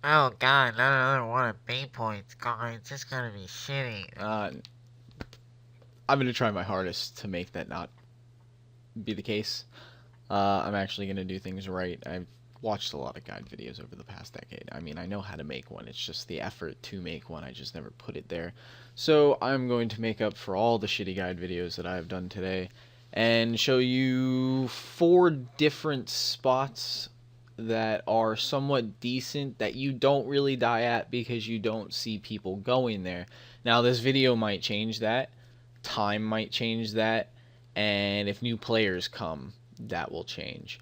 Oh god, not another one of bait points. God, it's just gonna be shitty. I'm gonna try my hardest to make that not be the case. I'm actually gonna do things right. I've watched a lot of guide videos over the past decade. I mean, I know how to make one. It's just the effort to make one. I just never put it there. So I'm going to make up for all the shitty guide videos that I've done today and show you 4 different spots that are somewhat decent that you don't really die at because you don't see people going there. Now, this video might change that, time might change that, and if new players come, that will change.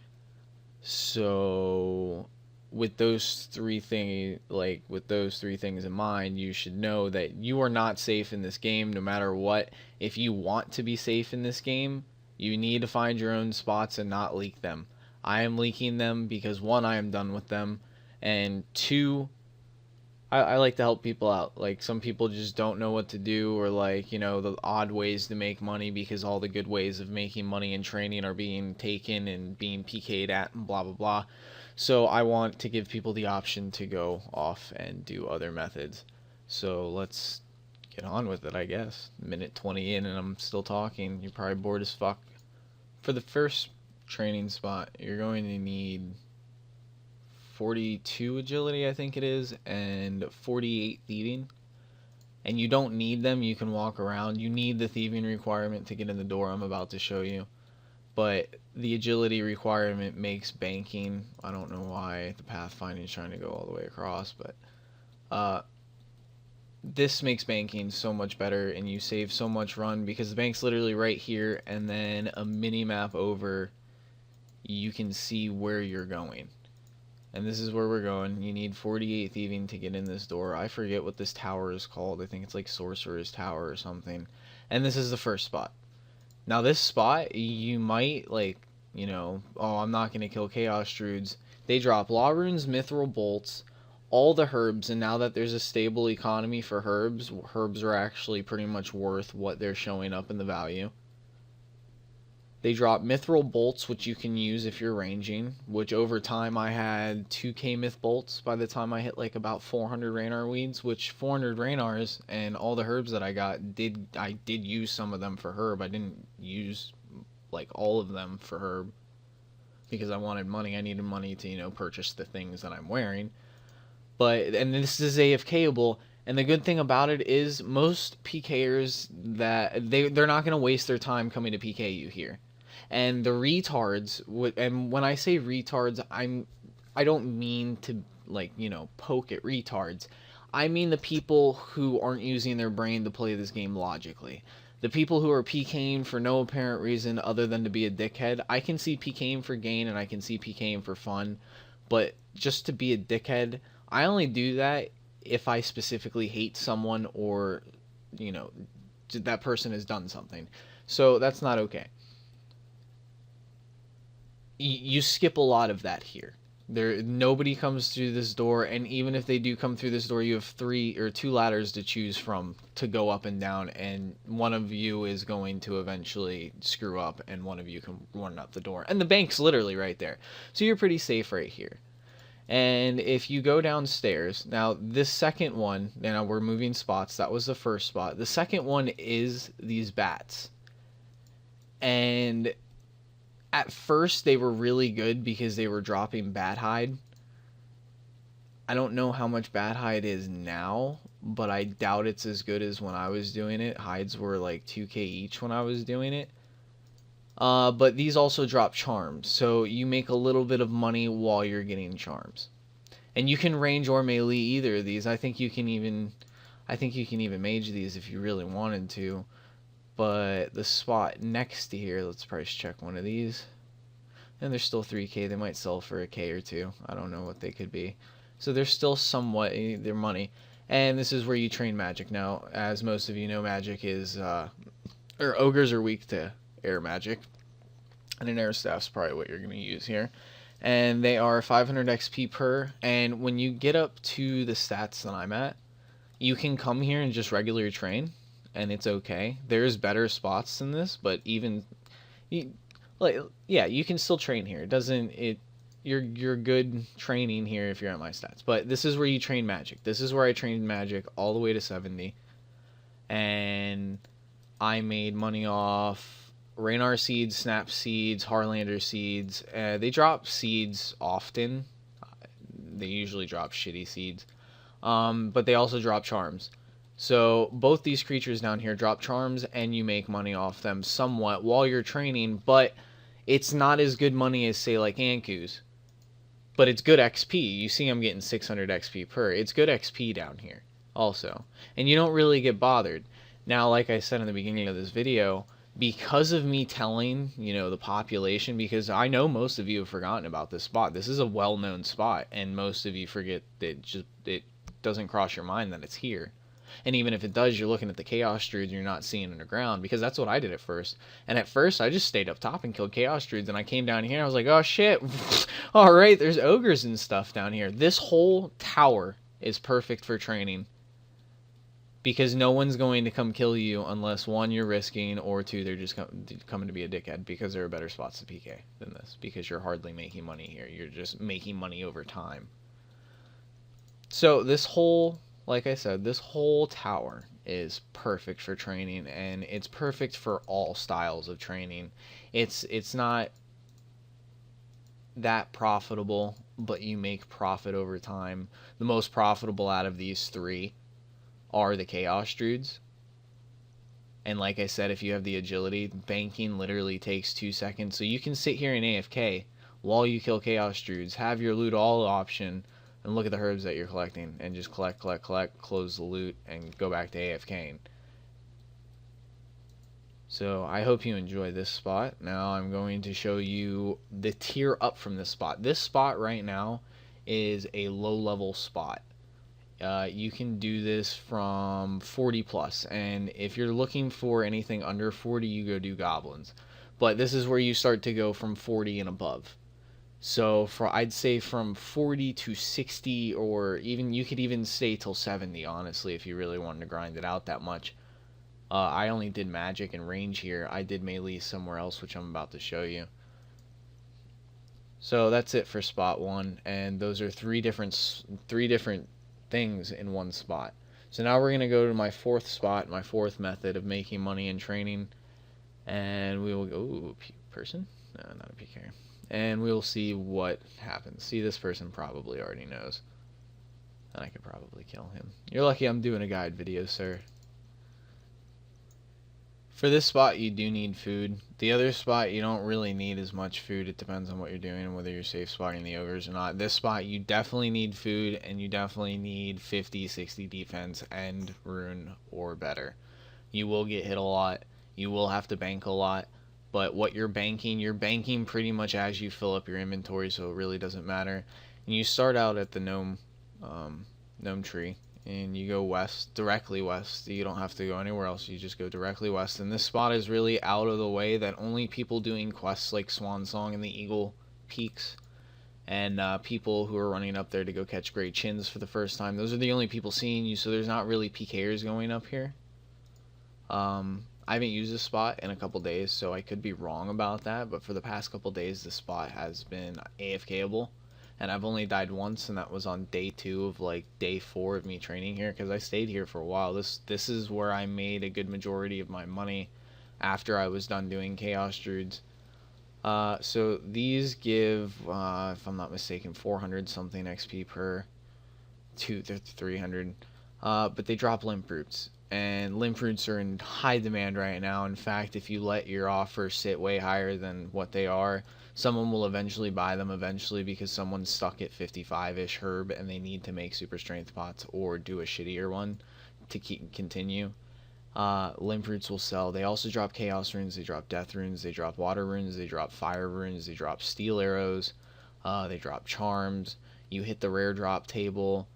So with those three things in mind, you should know that you are not safe in this game no matter what. If you want to be safe in this game, you need to find your own spots and not leak them. I am leaking them because one, I am done with them, and two, I like to help people out. Like, some people just don't know what to do, or like, the odd ways to make money because all the good ways of making money and training are being taken and being PK'd at and blah blah blah. So I want to give people the option to go off and do other methods. So let's get on with it, I guess. Minute 20 in and I'm still talking. You're probably bored as fuck. For the first training spot, you're going to need 42 agility, I think it is, and 48 thieving. And you don't need them, you can walk around. You need the thieving requirement to get in the door I'm about to show you. But the agility requirement makes banking. I don't know why the pathfinding is trying to go all the way across, but uh, this makes banking so much better and you save so much run because the bank's literally right here, and then a mini map over, you can see where you're going. And this is where we're going. You need 48 thieving to get in this door. I forget what this tower is called. I think it's like Sorcerer's Tower or something. And this is the first spot. Now this spot, you might like, oh, I'm not going to kill Chaos Druids. They drop Law Runes, Mithril Bolts, all the herbs, and now that there's a stable economy for herbs, herbs are actually pretty much worth what they're showing up in the value. They drop Mithril Bolts, which you can use if you're ranging, which over time I had 2k Myth Bolts by the time I hit like about 400 Raynar Weeds, which 400 Raynars and all the herbs that I got, I did use some of them for herb. I didn't use like all of them for herb because I wanted money. I needed money to, purchase the things that I'm wearing. And this is AFKable, and the good thing about it is most PKers that they're not going to waste their time coming to PK you here. And the retards, and when I say retards, I don't mean to like, poke at retards. I mean the people who aren't using their brain to play this game logically. The people who are PKing for no apparent reason other than to be a dickhead. I can see PKing for gain and I can see PKing for fun, but just to be a dickhead, I only do that if I specifically hate someone or, you know, that person has done something. So that's not okay. You skip a lot of that here. Nobody comes through this door, and even if they do come through this door, you have 2 ladders to choose from to go up and down, and one of you is going to eventually screw up, and one of you can run up the door. And the bank's literally right there, so you're pretty safe right here. And if you go downstairs, now this second one, now we're moving spots. That was the first spot. The second one is these bats, and at first they were really good because they were dropping bat hide. I don't know how much bat hide is now, but I doubt it's as good as when I was doing it. Hides were like 2k each when I was doing it. But these also drop charms, so you make a little bit of money while you're getting charms. And you can range or melee either of these. I think you can even mage these if you really wanted to. But the spot next to here, let's price check one of these. And they're still 3k. They might sell for a k or two. I don't know what they could be. So they're still somewhat their money. And this is where you train magic. Now, as most of you know, magic is or ogres are weak to air magic. And an air staff's probably what you're going to use here. And they are 500 XP per. And when you get up to the stats that I'm at, you can come here and just regular train, and it's okay. There's better spots than this, but even, you can still train here. It you're good training here if you're at my stats. But this is where you train magic. This is where I trained magic all the way to 70. And I made money off Raynar seeds, Snap seeds, Harlander seeds. They drop seeds often. They usually drop shitty seeds. But they also drop charms. So both these creatures down here drop charms, and you make money off them somewhat while you're training, but it's not as good money as, say, like Anku's. But it's good XP. You see I'm getting 600 XP per. It's good XP down here also. And you don't really get bothered. Now, like I said in the beginning of this video, because of me telling, the population, because I know most of you have forgotten about this spot. This is a well-known spot, and most of you forget that it doesn't cross your mind that it's here. And even if it does, you're looking at the Chaos Druids and you're not seeing underground, because that's what I did at first. And at first, I just stayed up top and killed Chaos Druids, and I came down here and I was like, oh shit, alright, there's ogres and stuff down here. This whole tower is perfect for training, because no one's going to come kill you unless, one, you're risking, or two, they're just coming to be a dickhead, because there are better spots to PK than this, because you're hardly making money here. You're just making money over time. So this whole... Like I said, this whole tower is perfect for training, and it's perfect for all styles of training. It's not that profitable, but you make profit over time. The most profitable out of these three are the Chaos Druids. And like I said, if you have the agility, banking literally takes 2 seconds. So you can sit here in AFK while you kill Chaos Druids, have your loot all option, and look at the herbs that you're collecting, and just collect, close the loot, and go back to AFKing. So I hope you enjoy this spot. Now I'm going to show you the tier up from this spot. This spot right now is a low level spot. You can do this from 40 plus, and if you're looking for anything under 40, you go do goblins. But this is where you start to go from 40 and above. So I'd say from 40 to 60, or even you could even stay till 70, honestly, if you really wanted to grind it out that much. I only did magic and range here. I did melee somewhere else, which I'm about to show you. So that's it for spot 1, and those are three different things in one spot. So now we're going to go to my fourth spot, my fourth method of making money and training, and we will go... Ooh, person? No, not a PK. And we'll see what happens. See, this person probably already knows. And I could probably kill him. You're lucky I'm doing a guide video, sir. For this spot, you do need food. The other spot, you don't really need as much food. It depends on what you're doing and whether you're safe spotting the ogres or not. This spot, you definitely need food, and you definitely need 50, 60 defense and rune or better. You will get hit a lot. You will have to bank a lot. But what you're banking pretty much as you fill up your inventory, so it really doesn't matter. And you start out at the gnome tree, and you go west, directly west. You don't have to go anywhere else. You just go directly west. And this spot is really out of the way, that only people doing quests like Swan Song and the Eagle Peaks, and people who are running up there to go catch great chins for the first time, those are the only people seeing you. So there's not really PKers going up here. I haven't used this spot in a couple days, so I could be wrong about that, but for the past couple days, this spot has been AFKable, and I've only died once, and that was on day 2 of, like, day 4 of me training here, because I stayed here for a while. This is where I made a good majority of my money after I was done doing Chaos Druids. So these give, if I'm not mistaken, 400 something XP per, 300, but they drop limp roots. And limp roots are in high demand right now. In fact, if you let your offer sit way higher than what they are, someone will eventually buy them because someone's stuck at 55-ish herb and they need to make super strength pots or do a shittier one to continue. Limp roots will sell. They also drop chaos runes, they drop death runes, they drop water runes, they drop fire runes, they drop steel arrows, they drop charms. You hit the rare drop table.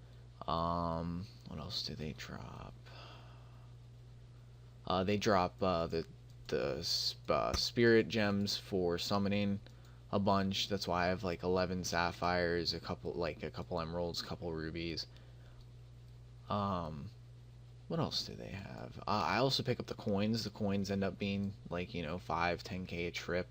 What else do they drop? They drop the spirit gems for summoning a bunch. That's why I have like 11 sapphires, a couple emeralds, a couple rubies. What else do they have? I also pick up the coins. The coins end up being like, 5, 10k a trip.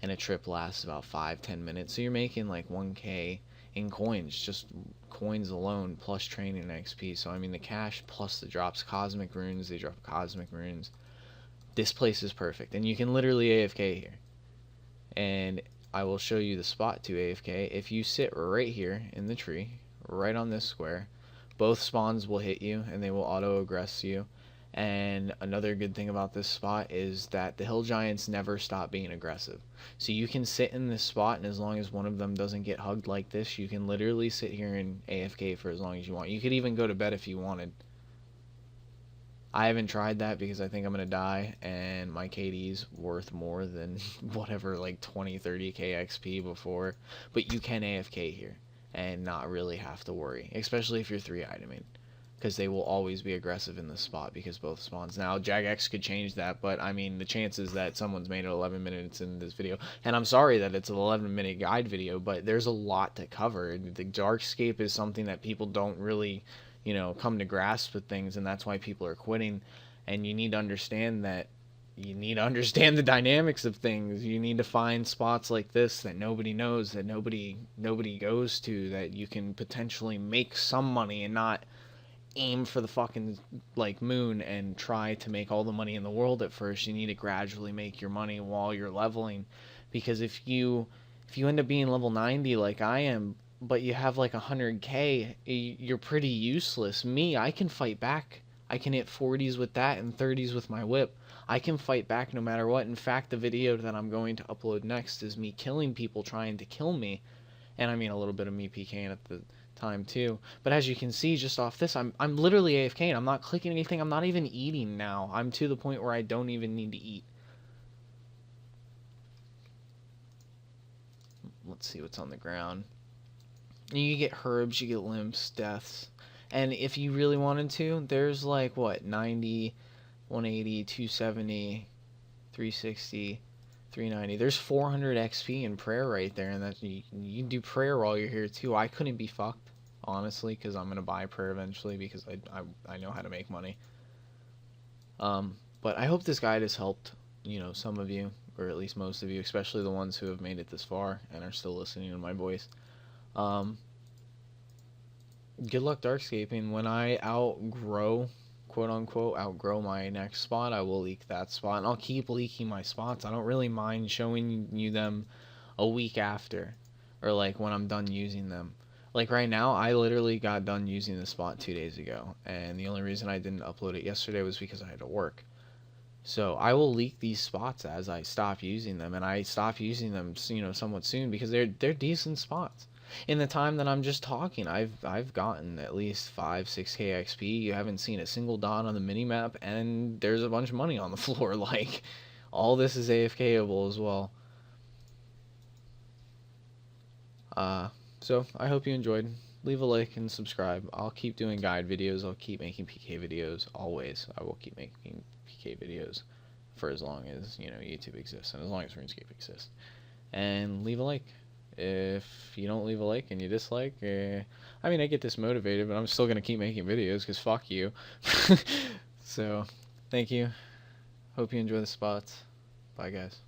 and a trip lasts about 5-10 minutes. So you're making like 1k in coins, just coins alone, plus training XP. So I mean the cash plus the drops, cosmic runes, they drop cosmic runes. This place is perfect, and you can literally AFK here. And I will show you the spot to AFK. If you sit right here in the tree, right on this square, both spawns will hit you and they will auto aggress you. And another good thing about this spot is that the hill giants never stop being aggressive. So you can sit in this spot, and as long as one of them doesn't get hugged like this, you can literally sit here and AFK for as long as you want. You could even go to bed if you wanted. I haven't tried that because I think I'm going to die, and my KD's worth more than whatever, like 20-30k XP before. But you can AFK here and not really have to worry, especially if you're 3-iteming, because they will always be aggressive in this spot because both spawns. Now, Jagex could change that, but I mean, the chances that someone's made it 11 minutes in this video, and I'm sorry that it's an 11-minute guide video, but there's a lot to cover. The Darkscape is something that people don't really, you know, come to grasp with things, and that's why people are quitting. And you need to understand that you need to understand the dynamics of things. You need to find spots like this that nobody knows, that nobody goes to, that you can potentially make some money and not aim for the fucking like moon and try to make all the money in the world at first. You need to gradually make your money while you're leveling, because if you end up being level 90 like I am, but you have like 100k, you're pretty useless. Me, I can fight back. I can hit 40s with that and 30s with my whip. I can fight back no matter what. In fact, the video that I'm going to upload next is me killing people trying to kill me. And I mean a little bit of me PKing at the time too. But as you can see just off this, I'm literally AFKing. I'm not clicking anything. I'm not even eating now. I'm to the point where I don't even need to eat. Let's see what's on the ground. You get herbs, you get limps, deaths. And if you really wanted to, there's like, what, 90, 180, 270, 360, 390. There's 400 XP in prayer right there, and that you can do prayer while you're here too. I couldn't be fucked, honestly, because I'm going to buy prayer eventually because I know how to make money. But I hope this guide has helped, you know, some of you, or at least most of you, especially the ones who have made it this far and are still listening to my voice. Good luck Darkscaping. When I outgrow, quote unquote, outgrow my next spot, I will leak that spot, and I'll keep leaking my spots. I don't really mind showing you them a week after, or like when I'm done using them. Like right now, I literally got done using the spot 2 days ago, and the only reason I didn't upload it yesterday was because I had to work. So I will leak these spots as I stop using them, and I stop using them, you know, somewhat soon, because they're decent spots. In the time that I'm just talking, I've gotten at least 5-6k XP. You haven't seen a single dot on the minimap, and there's a bunch of money on the floor. Like, all this is AFKable as well. So I hope you enjoyed. Leave a like and subscribe. I'll keep doing guide videos. I'll keep making PK videos. Always, I will keep making PK videos for as long as, you know, YouTube exists, and as long as RuneScape exists. And leave a like. If you don't leave a like and you dislike, I mean, I get dismotivated, but I'm still going to keep making videos because fuck you. So, thank you. Hope you enjoy the spots. Bye, guys.